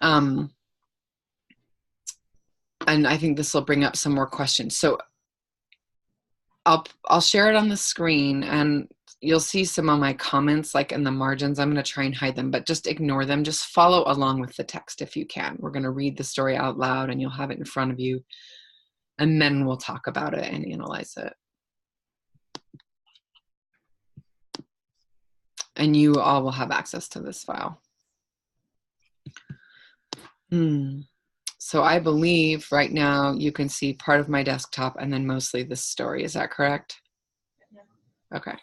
Um, and I think this will bring up some more questions. So I'll share it on the screen, and you'll see some of my comments like in the margins. I'm going to try and hide them, but just ignore them. Just follow along with the text if you can. We're going to read the story out loud, and you'll have it in front of you, and then we'll talk about it and analyze it. And you all will have access to this file. So I believe right now you can see part of my desktop and then mostly this story. Is that correct? Yeah. Okay.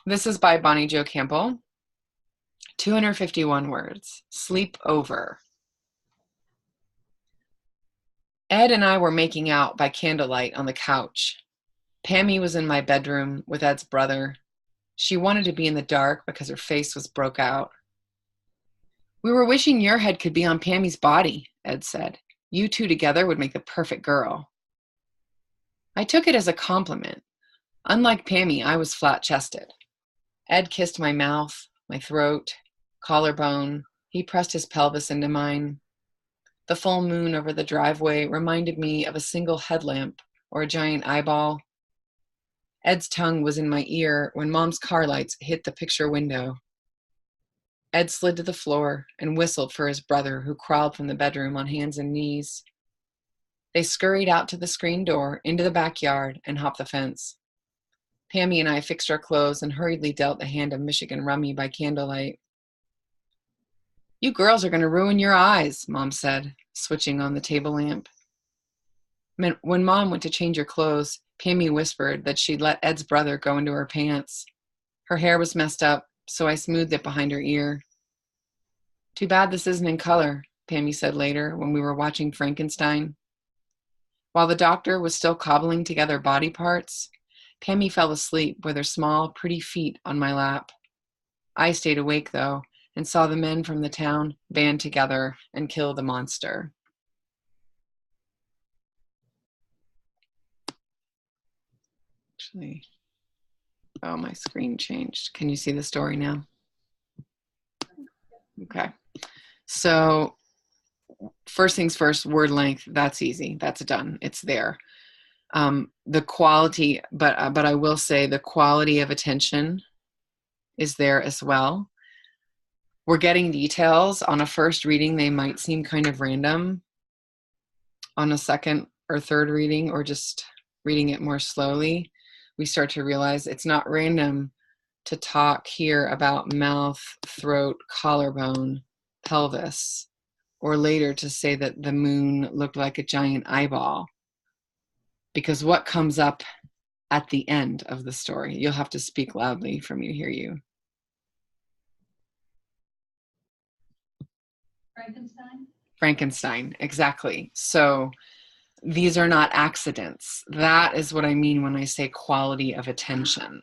This is by Bonnie Jo Campbell. 251 words. Sleep over. Ed and I were making out by candlelight on the couch. Pammy was in my bedroom with Ed's brother. She wanted to be in the dark because her face was broke out. We were wishing your head could be on Pammy's body, Ed said. You two together would make the perfect girl. I took it as a compliment. Unlike Pammy, I was flat-chested. Ed kissed my mouth, my throat, collarbone. He pressed his pelvis into mine. The full moon over the driveway reminded me of a single headlamp or a giant eyeball. Ed's tongue was in my ear when Mom's car lights hit the picture window. Ed slid to the floor and whistled for his brother, who crawled from the bedroom on hands and knees. They scurried out to the screen door, into the backyard, and hopped the fence. Pammy and I fixed our clothes and hurriedly dealt a hand of Michigan rummy by candlelight. You girls are going to ruin your eyes, Mom said, switching on the table lamp. When Mom went to change her clothes, Pammy whispered that she'd let Ed's brother go into her pants. Her hair was messed up, so I smoothed it behind her ear. Too bad this isn't in color, Pammy said later when we were watching Frankenstein. While the doctor was still cobbling together body parts, Pammy fell asleep with her small, pretty feet on my lap. I stayed awake, though, and saw the men from the town band together and kill the monster. Actually, oh, my screen changed. Can you see the story now? Okay. So first things first, word length, that's easy. That's done. It's there. The quality, but I will say the quality of attention is there as well. We're getting details. On a first reading, they might seem kind of random. On a second or third reading, or just reading it more slowly, we start to realize it's not random to talk here about mouth, throat, collarbone, pelvis, or later to say that the moon looked like a giant eyeball. Because what comes up at the end of the story, you'll have to speak loudly for me to hear you. Frankenstein? Frankenstein, exactly. So these are not accidents. That is what I mean when I say quality of attention.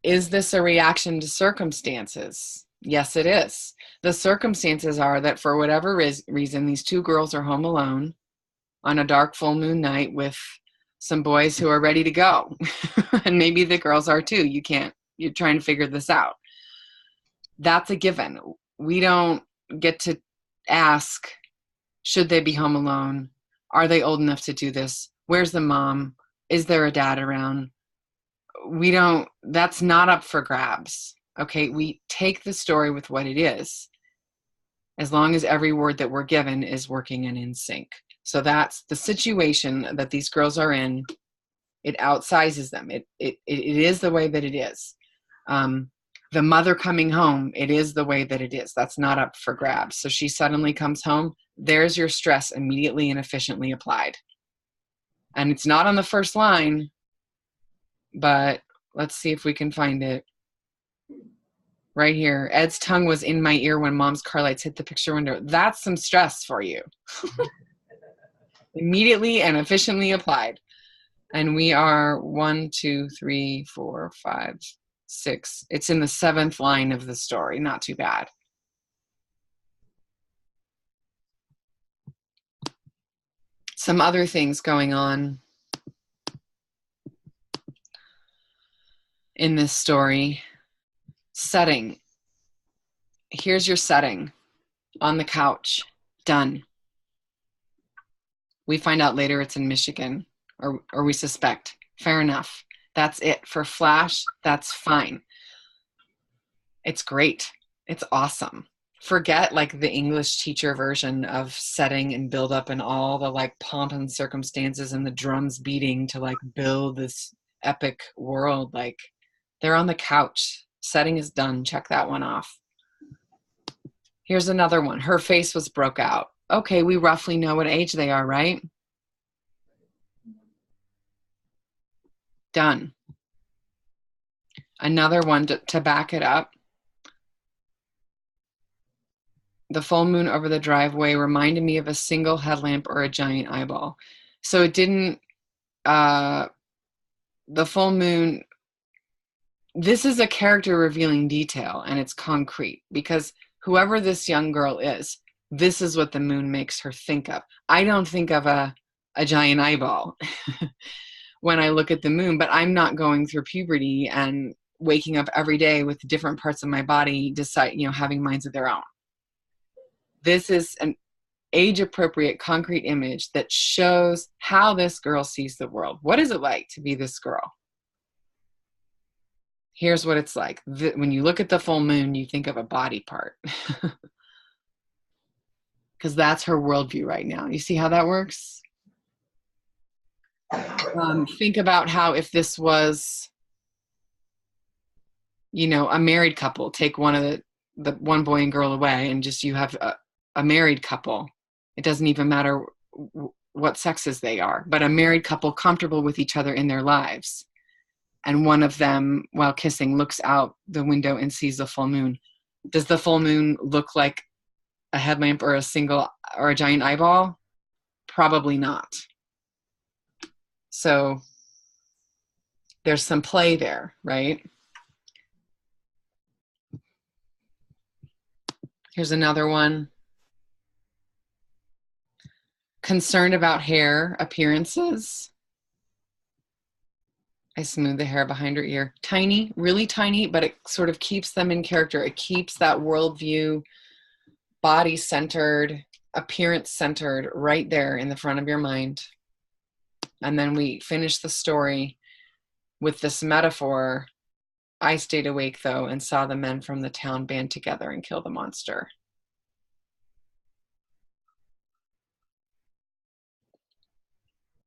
Is this a reaction to circumstances? Yes, it is. The circumstances are that for whatever reason, these two girls are home alone on a dark full moon night with some boys who are ready to go. And maybe the girls are too. You're trying to figure this out. That's a given. We don't get to ask, should they be home alone? Are they old enough to do this? Where's the mom? Is there a dad around? That's not up for grabs. Okay, we take the story with what it is, as long as every word that we're given is working and in sync. So that's the situation that these girls are in. It outsizes them. It is the way that it is. The mother coming home, it is the way that it is. That's not up for grabs. So she suddenly comes home. There's your stress immediately and efficiently applied. And it's not on the first line, but let's see if we can find it. Right here. Ed's tongue was in my ear when Mom's car lights hit the picture window. That's some stress for you. Immediately and efficiently applied. And we are 1, 2, 3, 4, 5, 6. It's in the 7th line of the story. Not too bad. Some other things going on in this story. Setting. Here's your setting. On the couch. Done. We find out later it's in Michigan, or we suspect. Fair enough. That's it. For Flash, that's fine. It's great. It's awesome. Forget like the English teacher version of setting and build up and all the like pomp and circumstances and the drums beating to like build this epic world. Like they're on the couch. Setting is done. Check that one off. Here's another one. Her face was broke out. Okay, we roughly know what age they are, right? Done. Another one to back it up. The full moon over the driveway reminded me of a single headlamp or a giant eyeball. So it didn't, the full moon, this is a character revealing detail and it's concrete because whoever this young girl is, this is what the moon makes her think of. I don't think of a giant eyeball when I look at the moon, but I'm not going through puberty and waking up every day with different parts of my body having minds of their own. This is an age-appropriate concrete image that shows how this girl sees the world. What is it like to be this girl? Here's what it's like. When you look at the full moon, you think of a body part. Because that's her worldview right now. You see how that works? Think about how if this was, a married couple, take one of the one boy and girl away and just you have a married couple. It doesn't even matter what sexes they are, but a married couple comfortable with each other in their lives. And one of them, while kissing, looks out the window and sees the full moon. Does the full moon look like a headlamp or a giant eyeball? Probably not. So there's some play there, right? Here's another one. Concerned about hair appearances. I smooth the hair behind her ear. Tiny, really tiny, but it sort of keeps them in character. It keeps that worldview, body-centered, appearance-centered right there in the front of your mind. And then we finish the story with this metaphor. I stayed awake, though, and saw the men from the town band together and kill the monster.